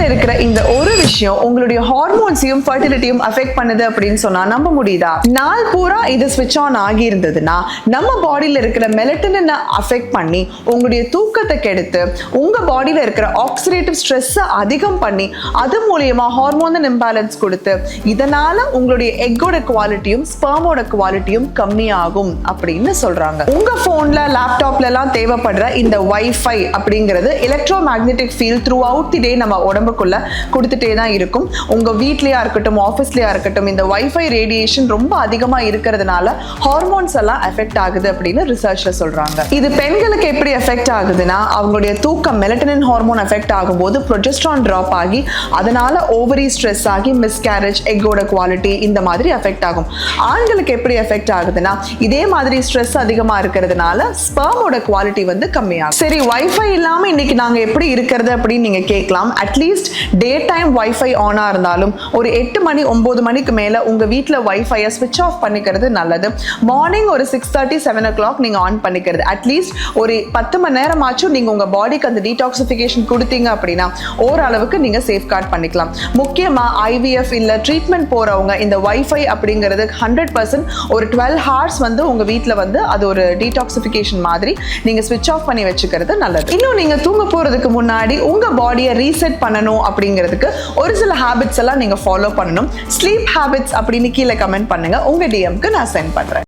வீட்ல இருக்கிற இந்த ஒரு விஷயம் உங்களுடைய ஹார்மோன்ஸையும் ஃபர்டிலிட்டியும் அஃபெக்ட் பண்ணுது அப்படின்னு சொன்னா நம்ப முடியுதா? நாள் பூரா இது ஸ்விட்ச் ஆன் ஆகி இருந்ததுன்னா நம்ம பாடியில இருக்கிற மெலட்டனினை அஃபெக்ட் பண்ணி உங்களுடைய தூக்கத்தை கெடுத்து உங்க பாடியில இருக்கிற ஆக்சிடேட்டிவ் ஸ்ட்ரெஸ்ஸை அதிகம் பண்ணி அது மூலியமா ஹார்மோனல் இம்பேலன்ஸ் கொடுத்து இதனால உங்களுடைய எக்கோட குவாலிட்டியும் ஸ்பெர்மோட குவாலிட்டியும் கம்மியாகும் அப்படின்னு சொல்றாங்க. உங்க போன்ல லேப்டாப்ல எல்லாம் தேவைப்படுற இந்த வைஃபை அப்படிங்கிறது electromagnetic field throughout the day நம்ம உடம்புக்குள்ள கொடுத்துட்டே தான் இருக்கும். உங்க வீட்லயா இருக்கட்டும் ஆஃபீஸ்லயா இருக்கட்டும் இந்த வைஃபை ரேடியேஷன் ரொம்ப அதிகமா இருக்கிறதுனால ஹார்மோன்ஸ் எல்லாம் எஃபெக்ட் ஆகுது அப்படின்னு ரிசர்ச்ல சொல்றாங்க. இது பெண்களுக்கு எப்படி எஃபெக்ட் ஆகுதுன்னா அவங்களுடைய தூக்கம் மெலட்டனின் ஹார்மோன் எஃபெக்ட் ஆகும்போது ப்ரொஜெஸ்ட்ரான் டிராப் ஆகி அதனால ஓவரி ஸ்ட்ரெஸ் ஆகி மிஸ்கேரேஜ் எக்கோட குவாலிட்டி இந்த மாதிரி எஃபெக்ட் ஆகும். ஆண்களுக்கு எப்படி எஃபெக்ட் ஆகுதுன்னா இதே மாதிரி ஸ்ட்ரெஸ் அதிகமா இருக்கிறதுனால ஸ்பெர்மோட குவாலிட்டி வந்து கம்மியாகும். சரி, வைஃபை இல்லாம இன்னைக்கு நாங்க எப்படி இருக்கிறது அப்படின்னு நீங்க கேட்கலாம். அட்லீஸ்ட் டே டைம் வைஃபை ஆனா இருந்தாலும் ஒரு 8 மணி 9 மணிக்கு மேல உங்க வீட்ல வைஃபையை ஸ்விட்ச் ஆஃப் பண்ணிக்கிறது நல்லது. மார்னிங் ஒரு 6:30 7 o'clock நீங்க ஆன் பண்ணிக்கிறது. அட்லீஸ்ட் ஒரு 10 மணி நேரம் ஆச்சும் நீங்க உங்க பாடிக்கு அந்த டீடாக்சிஃபிகேஷன் கொடுத்தீங்க அப்படின்னா ஓரளவுக்கு நீங்க சேஃப் கார்ட் பண்ணிக்கலாம். முக்கியமா ஐவிஎஃப் இல்ல ட்ரீட்மெண்ட் போறவங்க இந்த வைஃபை அப்படிங்கிறது 100% ஒரு 12 hours வந்து உங்க வீட்ல வந்து அது ஒரு டீடாக்சிஃபிகேஷன் மாதிரி நீங்க ஸ்விட்ச் ஆஃப் பண்ணி வச்சுக்கிறது நல்லது. இன்னும் நீங்க தூங்க போறதுக்கு முன்னாடி உங்க பாடியை ரீசெட் பண்ணணும் அப்படிங்கிறதுக்கு ஒரு சில ஹேபிட்ஸ் எல்லாம் நீங்க ஃபாலோ பண்ணணும். ஸ்லீப் ஹேபிட்ஸ் அப்படின்னு கீழே கமெண்ட் பண்ணுங்க. உங்க டிஎம்க்கு நான் சென்ட் பண்றேன்.